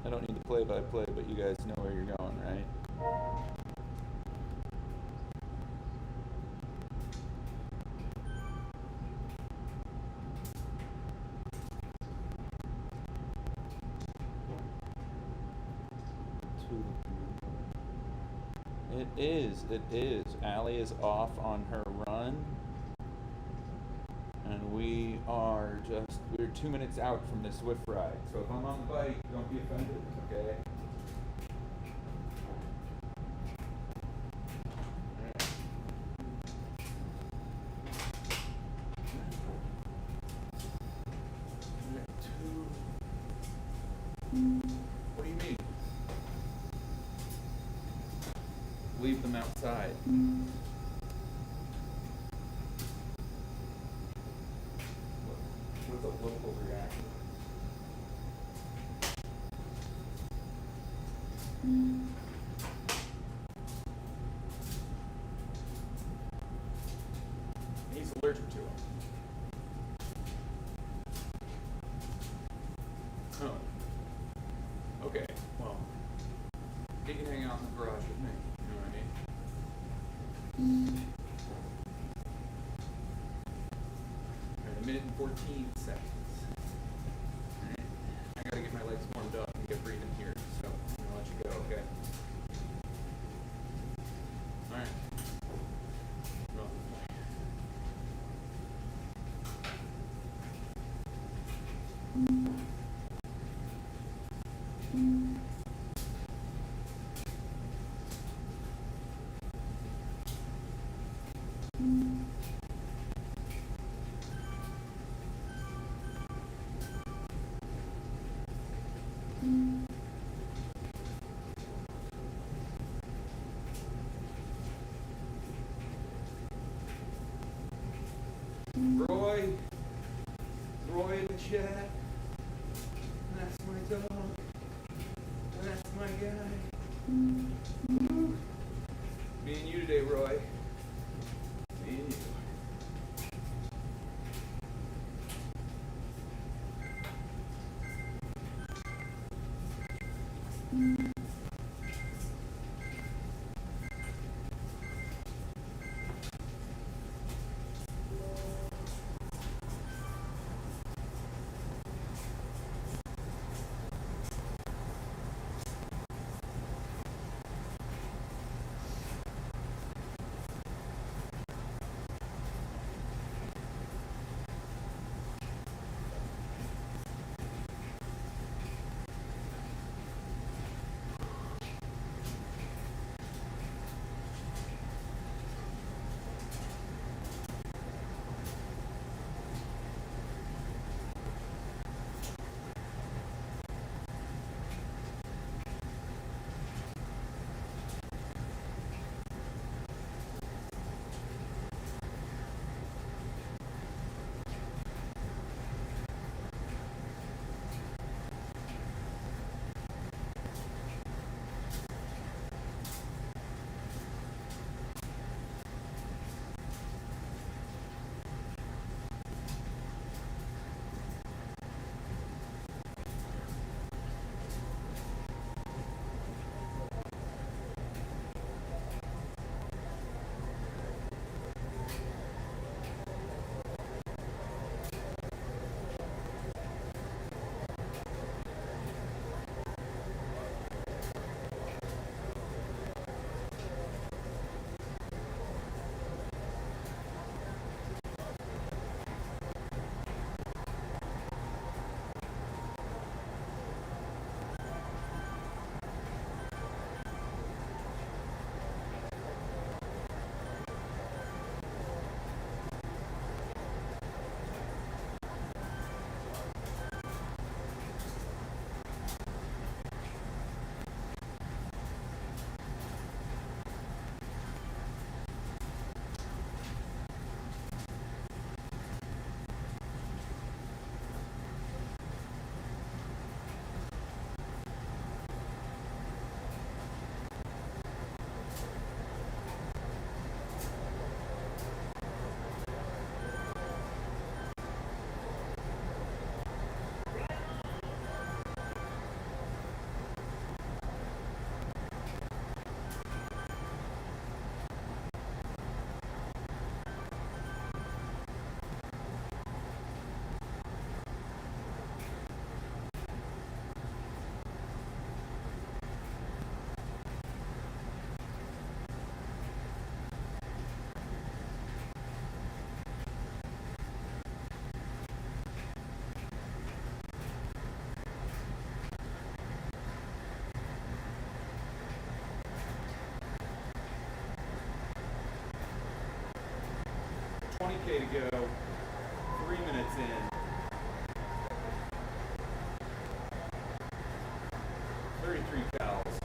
I don't need the play-by-play, but you guys know where you're going, right? It is. It is. Allie is off on her run. And we're 2 minutes out from the Swift ride. So if I'm on the bike, don't be offended, okay? What do you mean? Leave them outside. What's a local reaction? He's allergic to them. Oh. Okay, well, he can hang out in the garage with me. You know what I mean? Alright, 1 minute and 14 seconds. Alright, I gotta get my legs warmed up and get breathing here, so I'm gonna let you go, okay? Alright. Well, Roy in the chat. That's my dog. That's my guy. Woo. Me and you today, Roy. Me and you. 20K to go. 3 minutes in. 33 cals.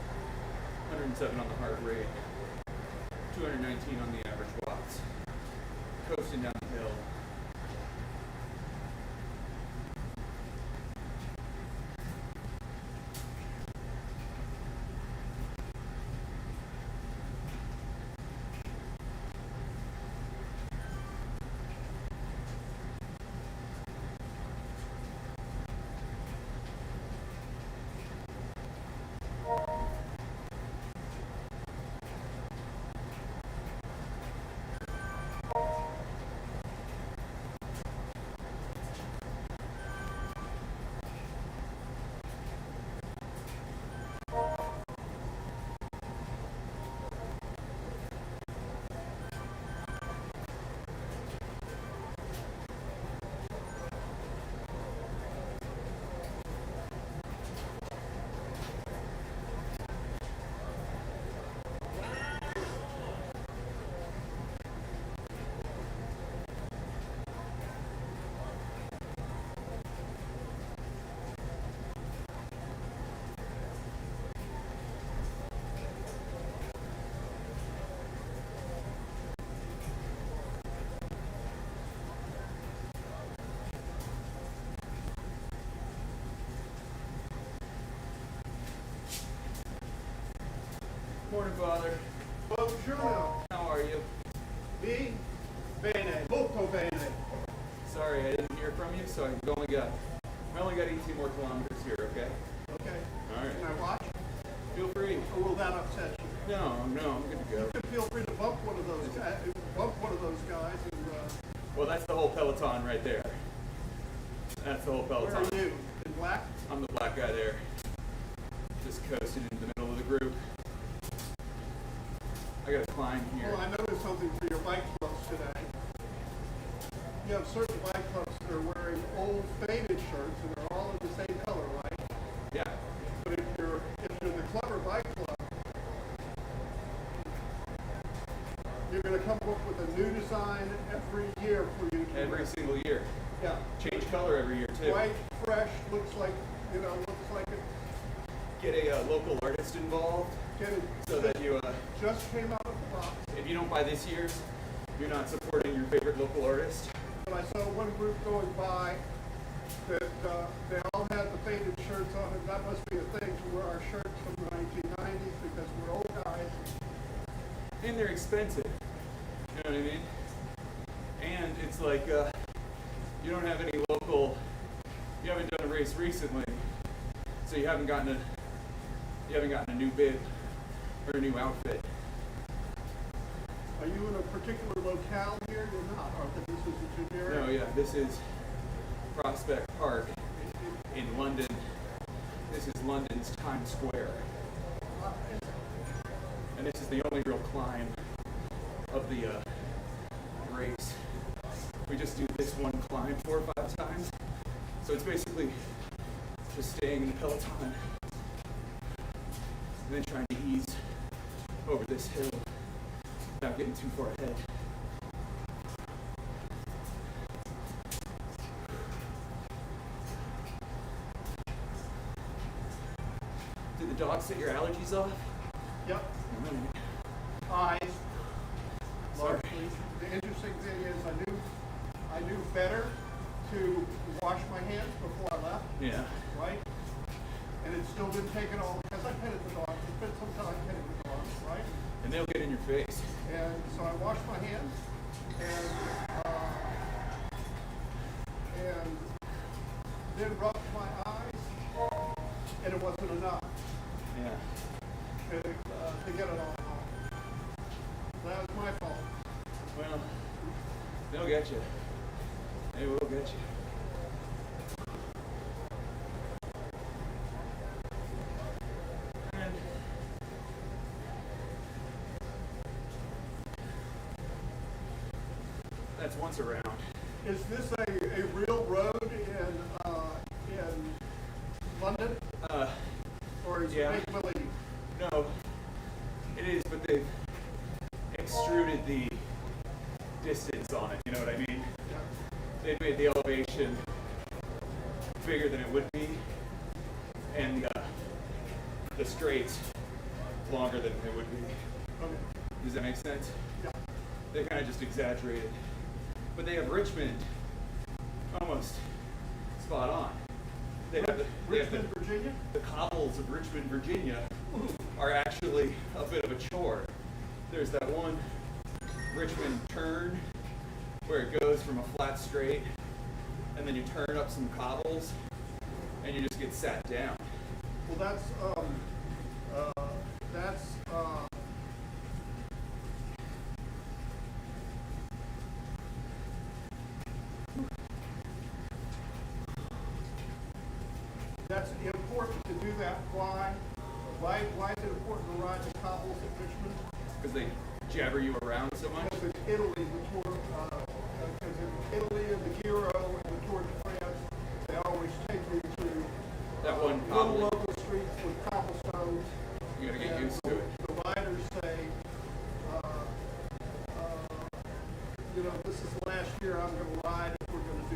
107 on the heart rate. 219 on the average watts. Coasting down the hill. Morning, Father. Buongiorno. How are you? Me? Bene. Molto bene. Sorry, I didn't hear from you, so I only got 18 more kilometers here, okay? Okay. All right. Can I watch? Feel free. Or will that upset you? No, I'm good to go. You can feel free to bump one of those guys. And, Well, that's the whole peloton right there. That's the whole where peloton. are you? In black? I'm the black guy there. Just coasting in the middle of the group. I gotta climb here. Well, I noticed something for your bike clubs today. You have certain bike clubs that are wearing old faded shirts and they're all in the same color, right? Yeah. But if you're the Clever Bike Club, you're going to come up with a new design every year for you. Every single year. Yeah. Change color every year too. White, fresh, looks like it. Get a local artist involved so that you, Just came out of the box. if you don't buy this year's, you're not supporting your favorite local artist. But I saw one group going by that they all had the faded shirts on, and that must be a thing to wear our shirts from the 1990s because we're old guys. And they're expensive. You know what I mean? And it's like, you don't have any local, you haven't done a race recently, so you haven't gotten a new bib or a new outfit. Are you in a particular locale here? You're not, are you? This is a generic? No, yeah, this is Prospect Park in London. This is London's Times Square. And this is the only real climb of the race. We just do this one climb 4 or 5 times. So it's basically just staying in the peloton and then trying to ease over this hill without getting too far ahead. Did the dog set your allergies off? Yep. Alright. Eyes. Sorry. Largely. The interesting thing is I knew better to wash my hands before I left, Yeah. right? And it's still been taken off because I petted the dog. It's been some time petting the dog, right? And they'll get in your face. And so I washed my hands and then rubbed my eyes, and it wasn't enough Yeah. to get it all off. That was my fault. Well, they'll get you. They will get you. And that's once around. Is this a real road in London? Or is Yeah. it make-believe? No, it is, but they've extruded the distance slopes on it, you know what I mean? Yeah. They made the elevation bigger than it would be, and the straights longer than it would be. Okay. Does that make sense? Yeah. They kind of just exaggerated. But they have Richmond almost spot on. They have Richmond, Virginia? the cobbles of Richmond, Virginia are actually a bit of a chore. There's that one Richmond turn where it goes from a flat straight and then you turn up some cobbles and you just get sat down. Well, that's important to do that. Why? Why is it important to ride the cobbles at Richmond? Because they jabber you around so much. Because in Italy, because in Italy and the Giro and the Tour de France, they always take you to That one little cobble, local streets with cobblestones. you gotta get And used to it. The riders say, this is the last year I'm going to ride if we're going to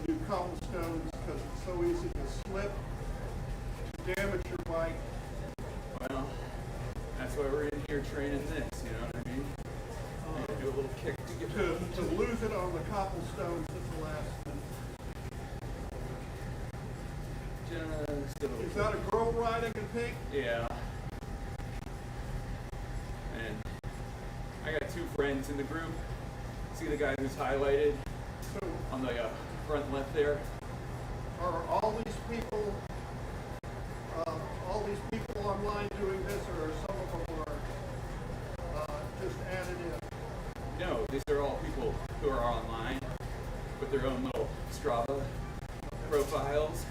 do cobblestones because it's so easy to slip, to damage your bike. Well, that's why we're in here training this, you know what I mean? You gotta do a little kick to get To lose it on the cobblestones at the last minute. just a little Is that a girl riding in pink? Yeah. And I got two friends in the group. See the guy who's highlighted So on the front left there? are all these people online doing this, or some of them are just added in? No, these are all people who are online with their own little Strava profiles.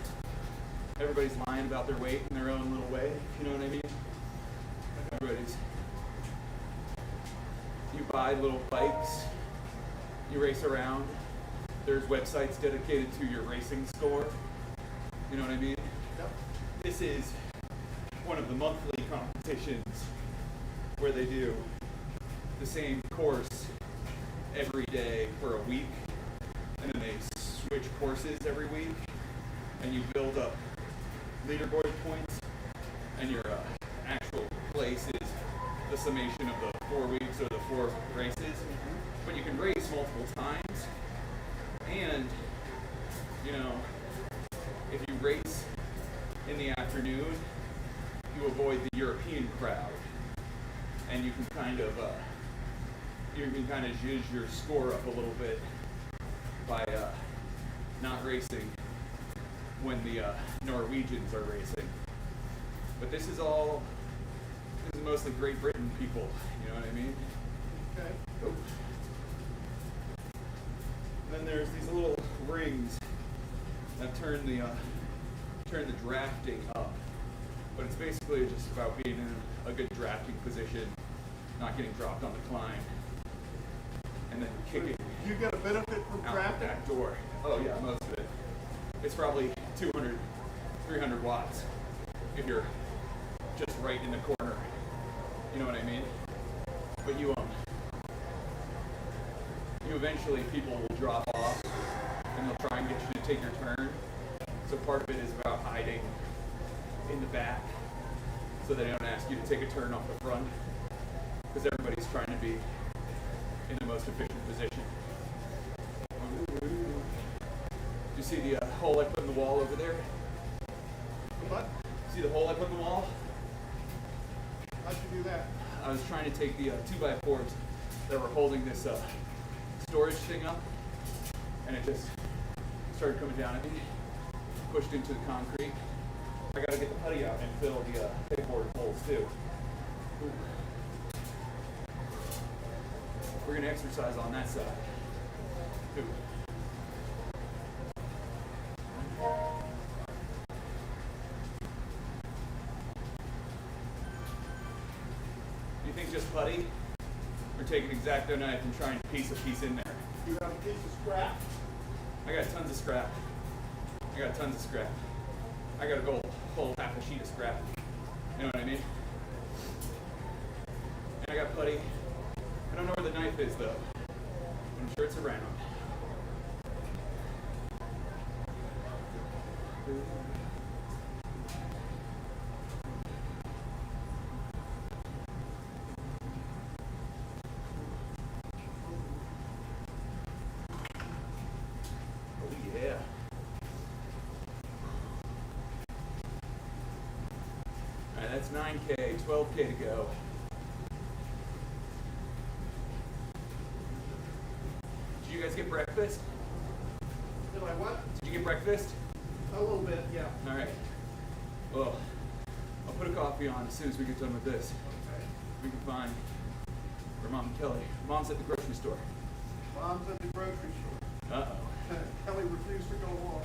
Everybody's lying about their weight in their own little way, you know what I mean? Everybody's. You buy little bikes, you race around. There's websites dedicated to your racing score. You know what I mean? Yep. This is one of the monthly competitions where they do the same course every day for a week, and then they switch courses every week, and you build up leaderboard points, and your actual place is the summation of the 4 weeks or the 4 races. But you can race multiple times, and if you race in the afternoon, you avoid the European crowd, and you can kind of zhuzh your score up a little bit by not racing when the Norwegians are racing. But this is mostly Great Britain people, you know what I mean? Okay. Oh. Then there's these little rings that turn the drafting up. But it's basically just about being in a good drafting position, not getting dropped on the climb, and then kicking Do you get a benefit from out drafting? that door. Oh yeah, most of it. It's probably 200, 300 watts if you're just right in the corner. You know what I mean? But you eventually people will drop off and they'll try and get you to take your turn. So part of it is about hiding in the back so they don't ask you to take a turn off the front, because everybody's trying to be in the most efficient position. Do you see the hole I put in the wall over there? What? See the hole I put in the wall? How'd you do that? I was trying to take the 2x4s that were holding this storage thing up, and it just started coming down at me, pushed into the concrete. I gotta get the putty out and fill the pegboard holes too. Ooh. We're gonna exercise on that side. Ooh. Do you think just putty? Or take an X-Acto knife and try and piece a piece in there? You have a piece of scrap? I got tons of scrap. I got a whole half a sheet of scrap. You know what I mean? And I got putty. I don't don't know where the knife is, though. I'm sure it's around. Oh, yeah. All right, that's 9K, 12K to go. Did you guys get breakfast? Did I what? Did you get breakfast? A little bit, yeah. All right. Well, I'll put a coffee on as soon as we get done with this. Okay. We can find where Mom and Kelly. Mom's at the grocery store. Mom's at the grocery store. Uh-oh. Kelly refused to go along.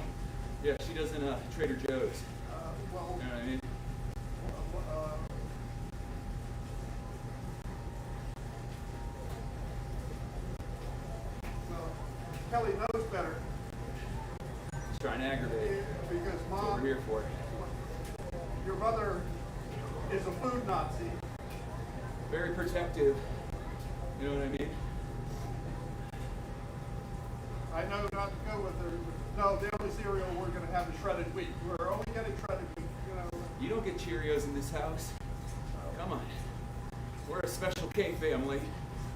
Yeah, she doesn't Trader Joe's. Well, You know what I mean? well, Kelly knows better She's trying to aggravate. because That's what Mom, we're here for. your mother is a food Nazi. Very protective. You know what I mean? I know not to go with her. No, the only cereal we're going to have is shredded wheat. We're only getting shredded wheat, you know. You don't get Cheerios in this house. Come on. We're a Special K family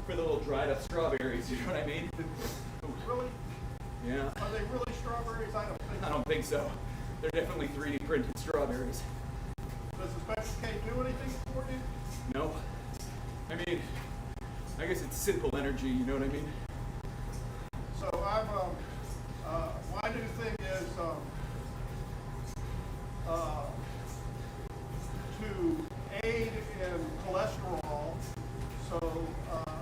for the little dried up strawberries. You know what I mean? Really? Yeah. Are they really strawberries? I don't think I so. don't think so. They're definitely 3D printed strawberries. Does the Special K do anything for you? No. I mean, I guess it's simple energy. You know what I mean? So my new thing is to aid in cholesterol, so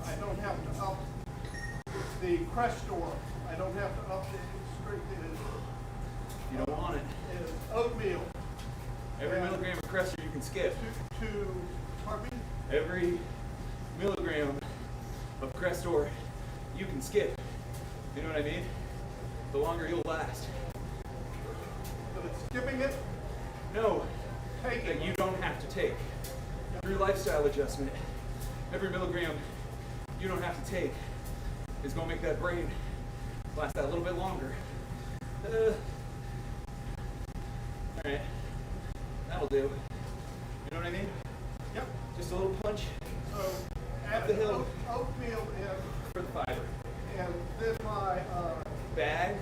I don't have to up the Crestor. I don't have to up the strength. You don't want it. Is oatmeal. Every And milligram of Crestor you can skip. pardon me? Every milligram of Crestor you can skip. You know what I mean? The longer you'll last. But it's skipping it. No, Take that it. you don't have to take. Through lifestyle adjustment, every milligram you don't have to take is going to make that brain last that little bit longer. All right, that'll do. You know what I mean? Yep. Just a little punch So Up add the hill. oatmeal in, for the fiber. and then my Bag,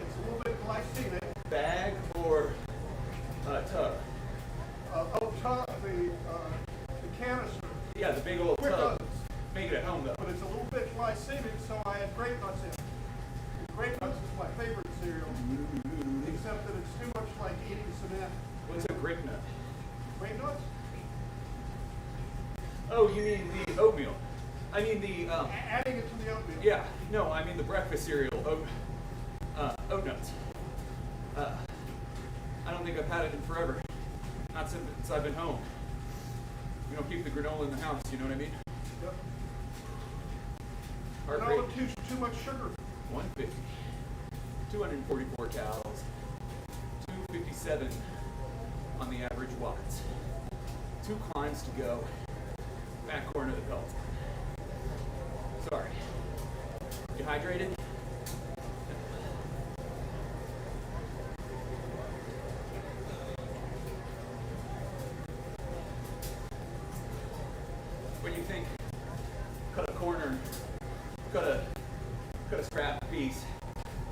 it's a little bit glycemic. bag, or tub. The canister. Yeah, the big old Quick tub. Nuts. Make it at home though. But it's a little bit glycemic, so I add grape nuts in. And grape nuts is my favorite cereal, except that it's too much like eating cement. What's a grape nut? Grape nuts? Oh, you mean the oatmeal? I mean the Adding it to the oatmeal. yeah. No, I mean the breakfast cereal. Oat nuts. I don't think I've had it in forever. Not since I've been home. We don't keep the granola in the house. You know what I mean? Yep. Heart No, rate too much sugar. 150. 244 calories. 257 on the average watts. 2 climbs to go. Back corner of the belt. Sorry. You hydrated? What do you think? Cut a corner, cut a scrap piece,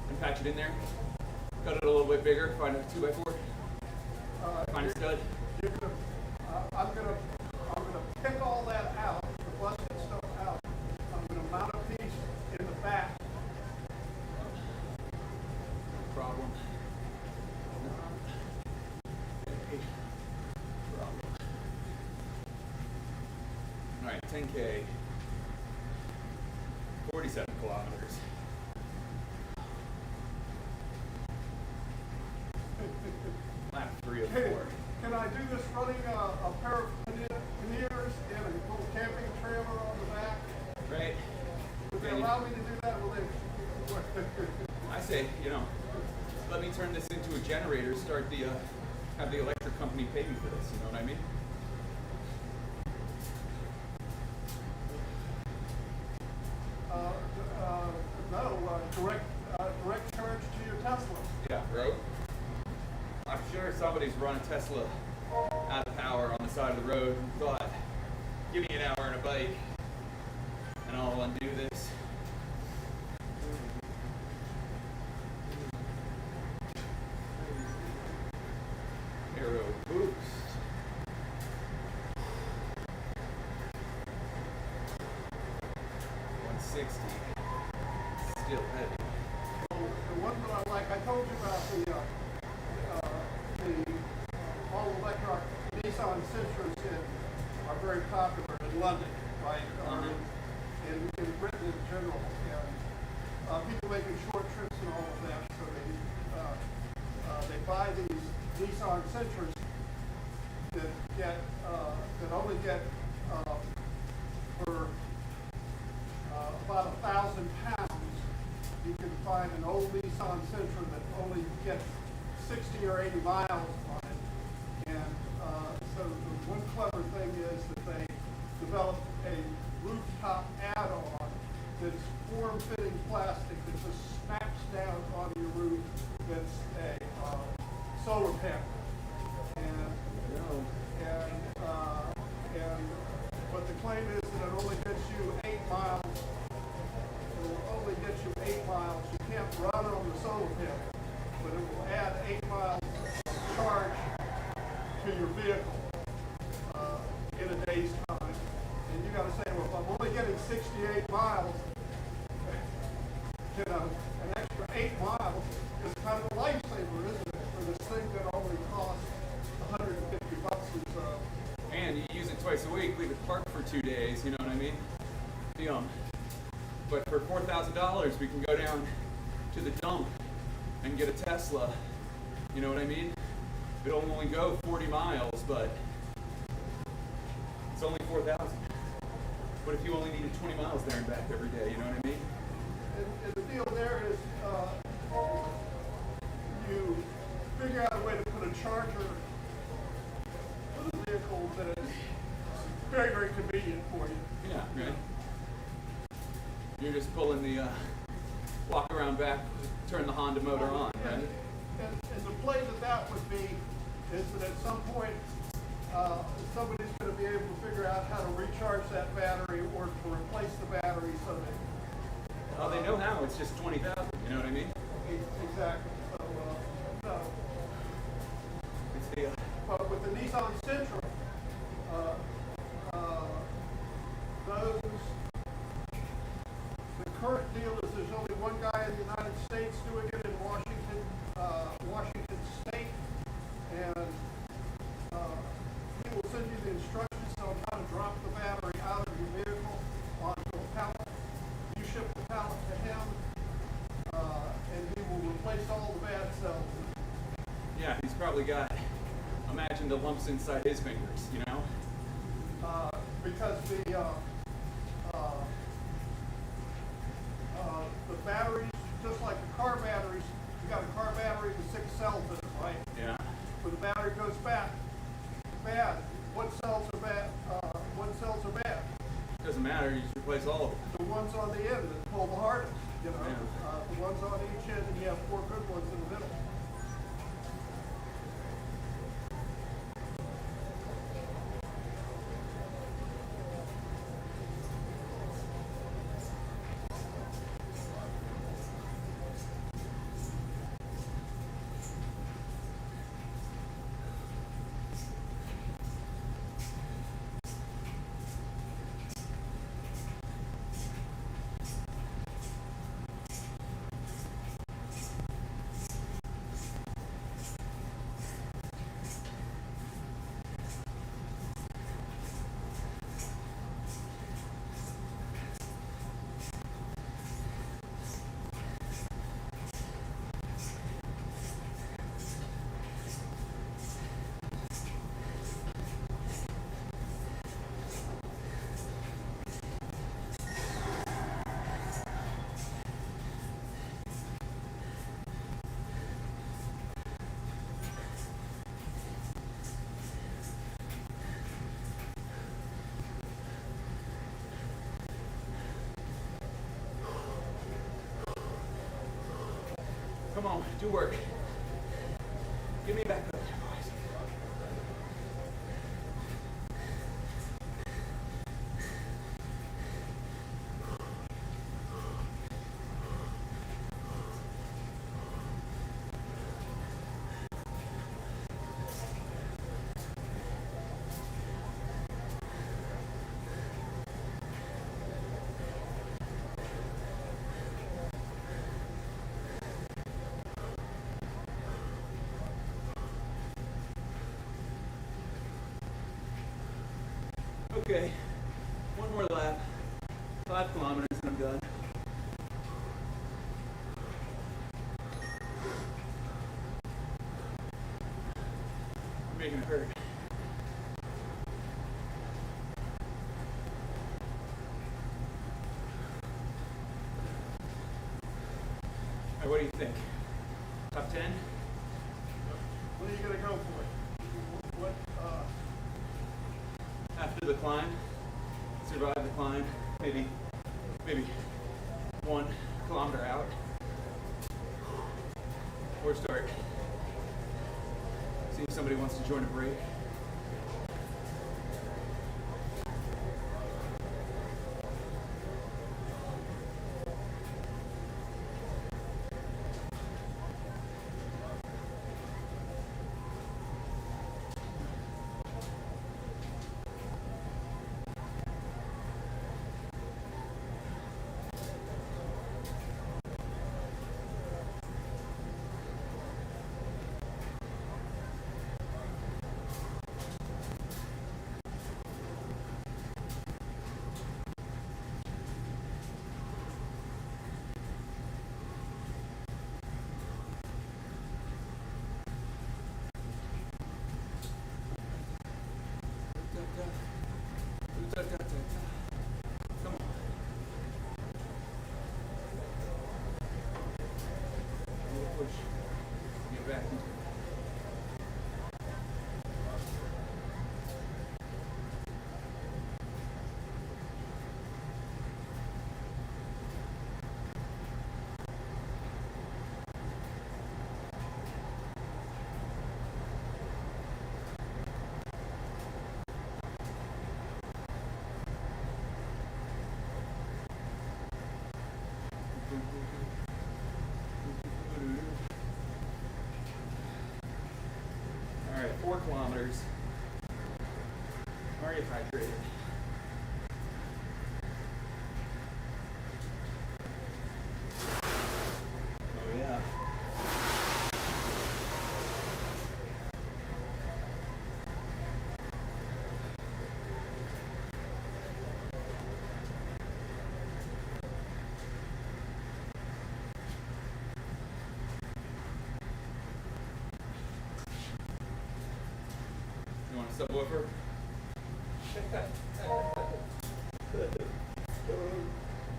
and patch it in there. Cut it a little bit bigger. Find a 2x4. Find a stud. You're gonna, I'm gonna pick all that out, the busted stuff out. I'm gonna mount a piece in the back. Problem. Problem. All right, 10K. 47 kilometers. Lap 3 of 4. Can I do this running a pair of panniers and a little camping trailer on the back? Right? Would they Yeah, allow me to do that? Will they? I say, let me turn this into a generator, start the, have the electric company pay me for this, you know what I mean? sure somebody's run a Tesla out of power on the side of the road and thought, give me an hour and a bike and I'll undo this. Aero boost. Still heavy. So the one that I like, I told you about the all-electric Nissan Sentras are very popular in London, right? In Britain in general, and people making short trips and all of that. So they buy these Nissan Sentras that only get for about 1,000 pounds. You can find an old Nissan Sentra that only gets 60 or 80 miles on it. And so the one clever thing is that they developed a rooftop add-on that's form-fitting plastic that just snaps down onto your roof. That's a solar panel. And what the claim is that it only gets you 8 miles. It will only get you 8 miles. You can't run on the solar panel, but it will add 8 miles of charge to your vehicle in a day's time. And you got to say, well, if I'm only getting 68 miles, an extra 8 miles is kind of a lifesaver, isn't it? For this thing that only costs $150 or so. And you use it twice a week, leave it parked for 2 days, you know what I mean? But for $4,000, we can go down to the dump and get a Tesla, you know what I mean? It'll only go 40 miles, but it's only 4,000. What if you only needed 20 miles there and back every day, you know what I mean? And the deal there is you figure out a way to put a charger for the vehicle that is very, very convenient for you. Yeah, right. You're just pulling the walk around back, turn the Honda motor on, right? And the play that would be is that at some point somebody's going to be able to figure out how to recharge that battery or to replace the battery so that they know how. It's just 20,000. You know what I mean? Exactly. So, it's the. But with the Nissan Sentra, the current deal is there's only one guy in the United States doing it in Washington State, and he will send you the instructions on how to drop the battery out of your vehicle onto a pallet. You ship the pallet to him, and he will replace all the bad cells. Yeah, he's probably got, imagine the lumps inside his fingers, you know? Because the batteries, just like the car batteries, you got a car battery with 6 cells in it, right? Yeah. When the battery goes bad, what cells are bad? Doesn't matter, you just replace all of them. The ones on the end that pull the hardest, you know? Yeah. The ones on each end, and you have 4 good ones in the middle. Come on, do work. Give me back up. Okay, one more lap. 5 kilometers and I'm done. I'm making it hurt. Alright, what do you think? Top 10? What are you gonna go for? What, After the climb, survive the climb, maybe 1 kilometer out, or start seeing if somebody wants to join a break. Come on. A little push. Get back into it. All right, 4 kilometers. Are you hydrated? Oh yeah. You want a subwoofer?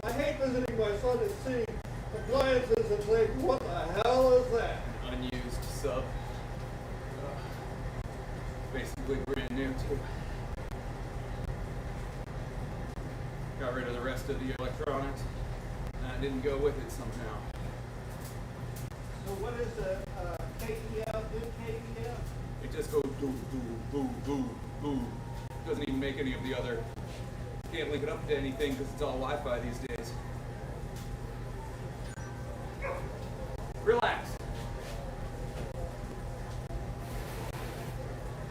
I hate visiting my son and seeing appliances and think, what the hell is that? An unused sub. Basically brand new too. Got rid of the rest of the electronics. That didn't go with it somehow. So what is the KEF, NKEF? It just goes boo, boo, boo, boo, boo. Doesn't even make any of the other. Can't link it up to anything because it's all Wi-Fi these days. Relax.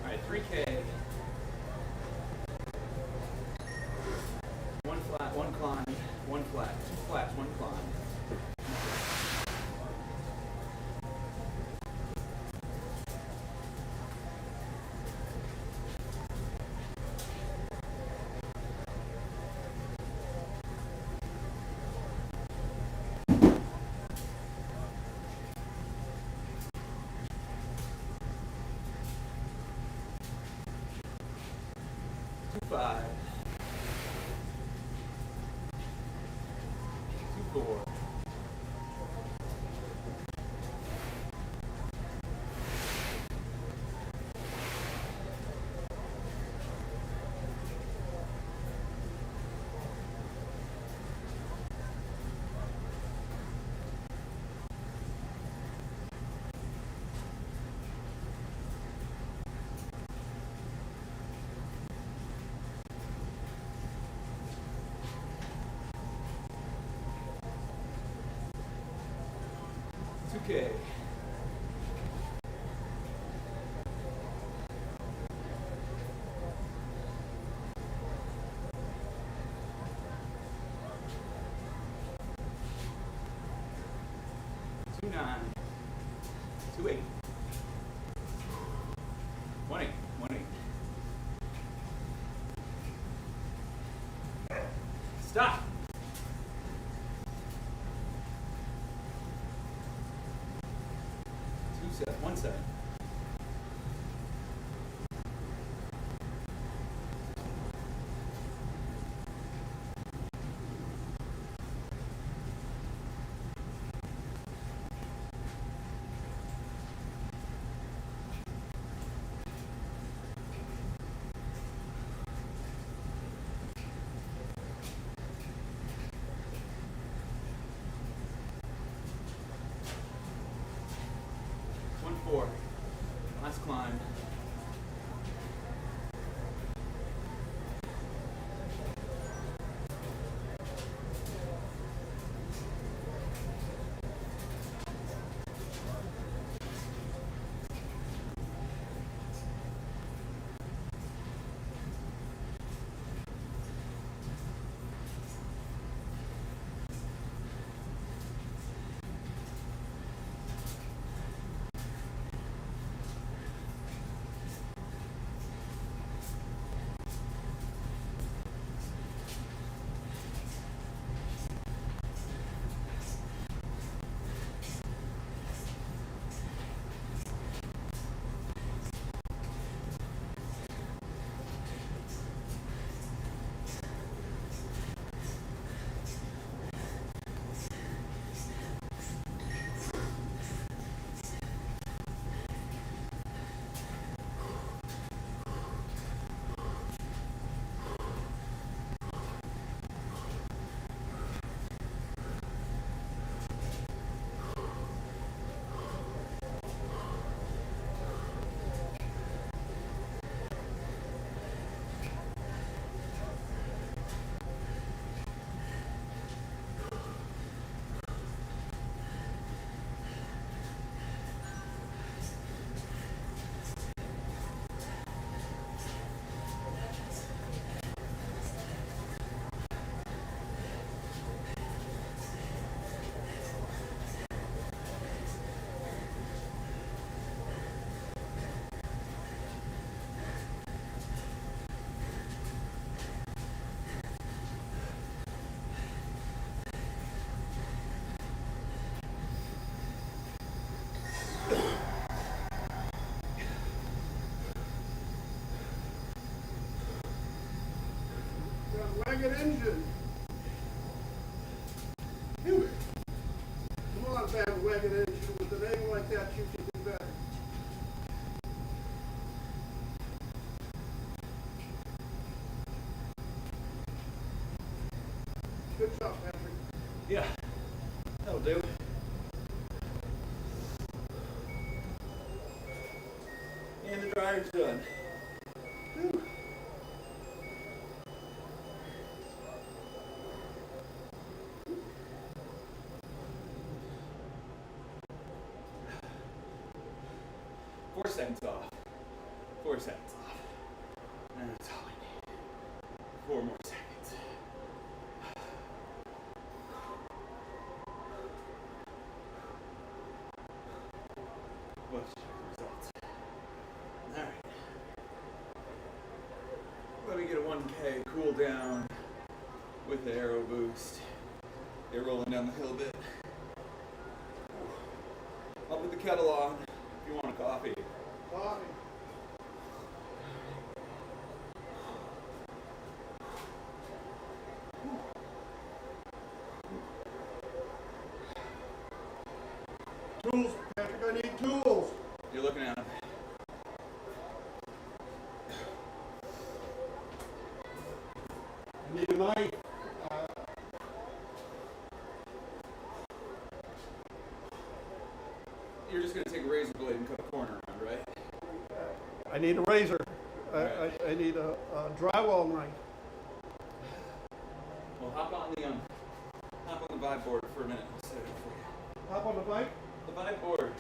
All right, 3K. 1 flat, 1 climb, 1 flat, 2 flats, 1 climb. Five, 2, 4, 2K. Two 9, 2 8, 1 8, 1 8. Stop. Two set, one set. One, four. Last climb. Got a wagon engine. Come on, bandwagon engine. With a name like that, you can do better. Good job, Patrick. Yeah, that'll do. And the dryer's done. Whew. 4 seconds off. 4 seconds off. And that's all I need. 4 more seconds. Let's check the results. Alright. Let me get a 1K cool down with the aero boost. Get rolling down the hill a bit. I'll put the kettle on if you want a coffee. Coffee. Tools, Patrick, I need tools. You're looking at them. I need a knife. You're just going to take a razor blade and cut a corner around, right? I need a razor. Right. I need a drywall knife. Well, hop on the vibe board for a minute. I'll set it up for you. Hop on the bike? The vibe board.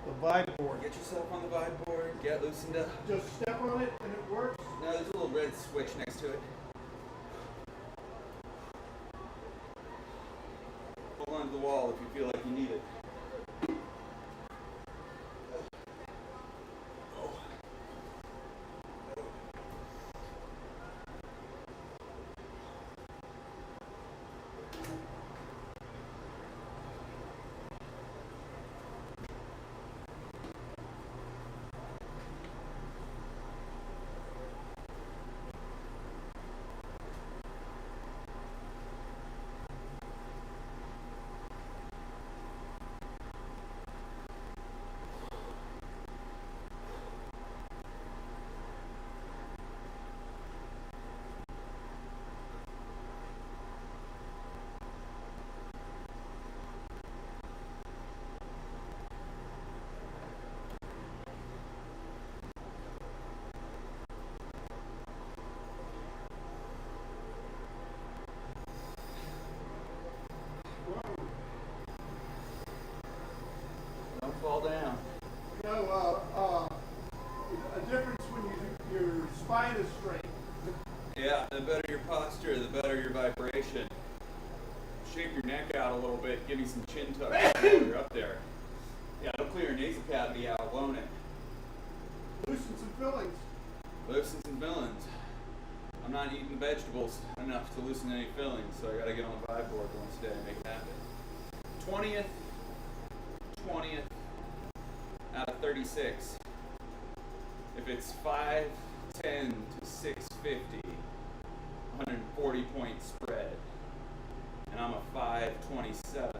The vibe board. Get yourself on the vibe board. Get loosened up. Just step on it and it works? No, there's a little red switch next to it. Hold on to the wall if you feel like you need it. fall down. You know, a difference when your spine is straight. Yeah, the better your posture, the better your vibration. Shape your neck out a little bit, give me some chin tucks while you're up there. Yeah, it'll clear your nasal cavity out, won't it? Loosen some fillings. Loosen some fillings. I'm not eating vegetables enough to loosen any fillings, so I gotta get on the vibe board once a day and make it happen. 20th out of 36. If it's 510 to 650, 140 point spread. And I'm a 527.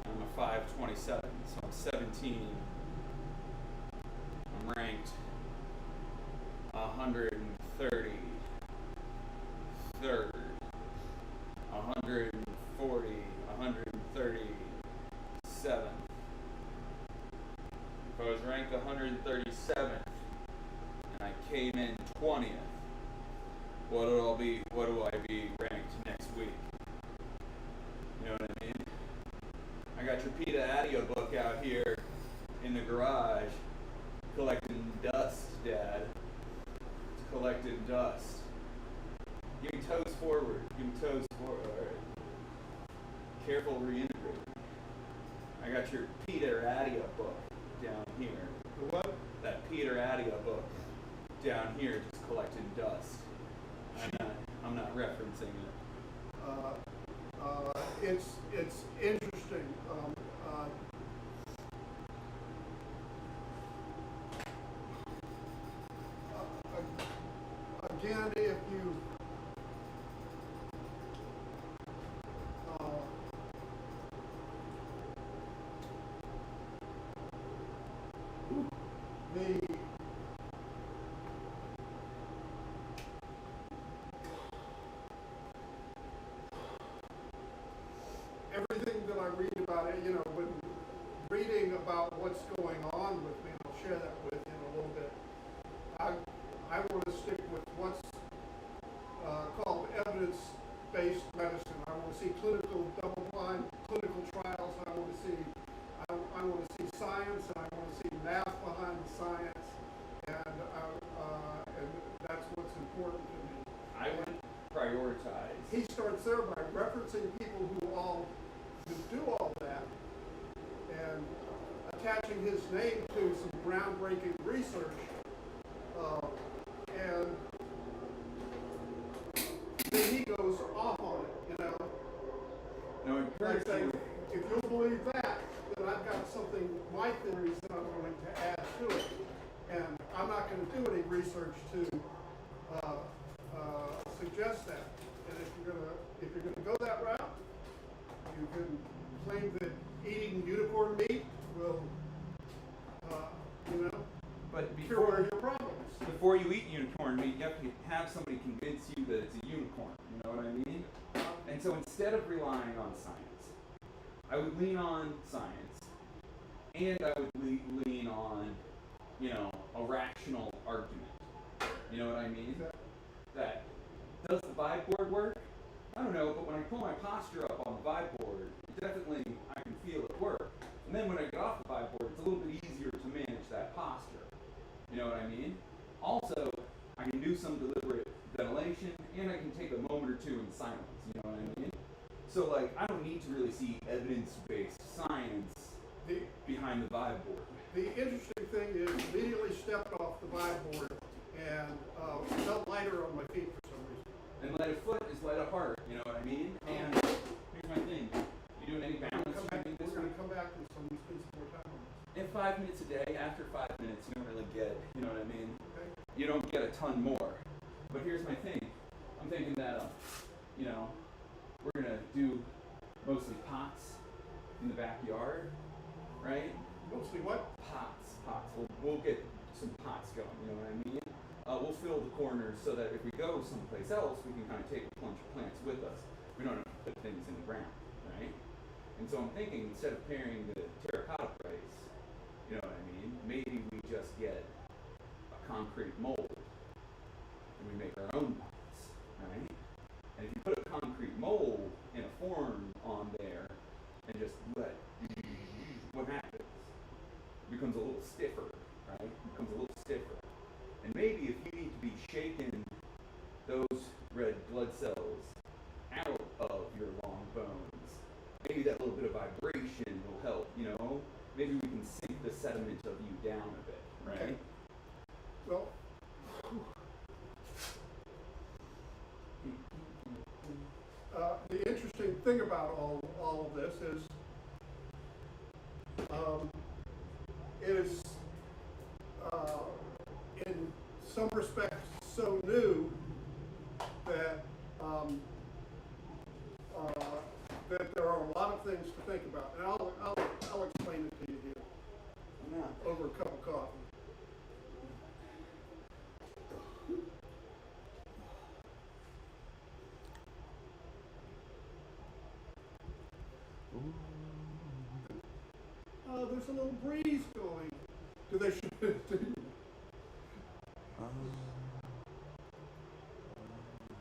I'm a 527, so I'm 17. I'm ranked 130, third, 140, 137. If I was ranked 137th and I came in 20th, what do I be ranked next week? You know what I mean? I got your Pita Adio book out here in the garage, collecting dust, Dad. It's collecting dust. Give me toes forward. Give me toes forward. All right. Careful reintegrating. I got your Peter Adia book down here. The what? That Peter Adia book down here, just collecting dust. I'm not referencing it. It's interesting. Again, if you everything that I read about it, you know, when reading about what's going on with me, I'll share that with you in a little bit. I want to stick with what's called evidence-based medicine. I want to see clinical, double-blind clinical trials. I want to see science, and I want to see math behind the science, and that's what's important to me. I would prioritize. He starts there by referencing people who do all that, and attaching his name to some groundbreaking research, and then he goes off on it, you know. No, Like saying, if you'll believe that, then I've got something, my theories that I'm going to add to it, and I'm not going to do any research to suggest that. And if you're gonna go that route, you can claim that eating unicorn meat will, but cure your problems. before you eat unicorn meat, you have to have somebody convince you that it's a unicorn. You know what I mean? And so instead of relying on science, I would lean on science, and I would lean on, a rational argument. You know what I mean? That does the vibe board work? I don't know, but when I pull my posture up on the vibe board, definitely I can feel it work. And then when I get off the vibe board, it's a little bit easier to manage that posture. You know what I mean? Also, I can do some deliberate ventilation, and I can take a moment or two in silence. You know what I mean? So, I don't need to really see evidence-based science behind the vibe board. The interesting thing is, immediately stepped off the vibe board and felt lighter on my feet for some reason. And light of foot is light of heart, you know what I mean? And here's my thing. You doing any balance training this We're going week? to come back and spend some more time on this. In 5 minutes a day, after 5 minutes, you don't really get it, you know what I mean? Okay? You don't get a ton more. But here's my thing. I'm thinking that, we're going to do mostly pots in the backyard, right? Mostly what? Pots. We'll get some pots going, you know what I mean? We'll fill the corners so that if we go someplace else, we can kind of take a bunch of plants with us. We don't have to put things in the ground, right? And so I'm thinking, instead of carrying the terracotta rice, you know what I mean? Maybe we just get a concrete mold and we make our own pots, right? And if you put a concrete mold in a form on there and just what happens? becomes a little stiffer, right? It becomes a little stiffer. And maybe if you need to be shaking those red blood cells out of your long bones, maybe that little bit of vibration will help, you know? Maybe we can sink the sediment of you down a bit, right? Okay. Well, the interesting thing about all of this is it is in some respects so new that that there are a lot of things to think about, and I'll explain it to you here Yeah. over a cup of coffee. There's a little breeze going. Do they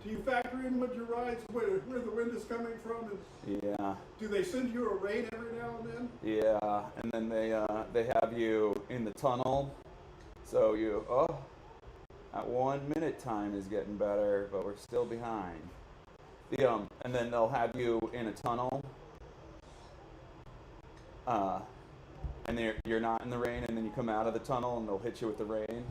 do you factor in with your rides where the wind is coming from? And Yeah, do they send you a rain every now and then? yeah, and then they have you in the tunnel, so you at 1 minute time is getting better, but we're still behind. And then they'll have you in a tunnel, and you're not in the rain, and then you come out of the tunnel and they'll hit you with the rain.